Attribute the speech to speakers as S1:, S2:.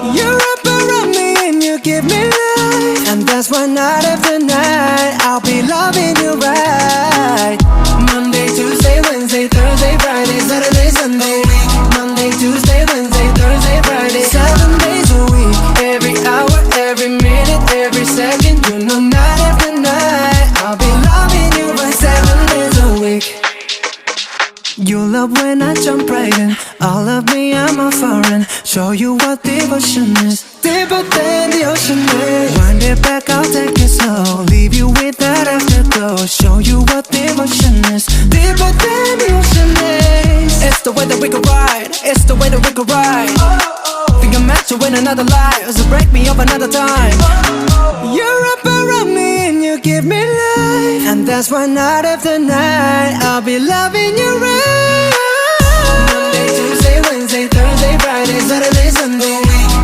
S1: You wrap around me and you give me life, and that's why night after night I'll be loving you right. Monday, Tuesday, Wednesday, Thursday, Friday, Saturday, Sunday. Monday, Tuesday, Wednesday, Thursday, Friday, 7 days a week. Every hour, every minute, every second. You know night after night I'll be loving you right 7 days a week. You love when I jump right in. All of me, I'm a foreign. Show you what devotion is. Deeper than the ocean is. Wind it back, I'll take it slow. Leave you with that afterglow. Show you what devotion is. Deeper than the ocean is. It's the way that we could ride. It's the way that we could ride. Think I'm meant to win another life, so break me up another time. You're up around me and you give me life, and that's why night after night I'll be loving you right.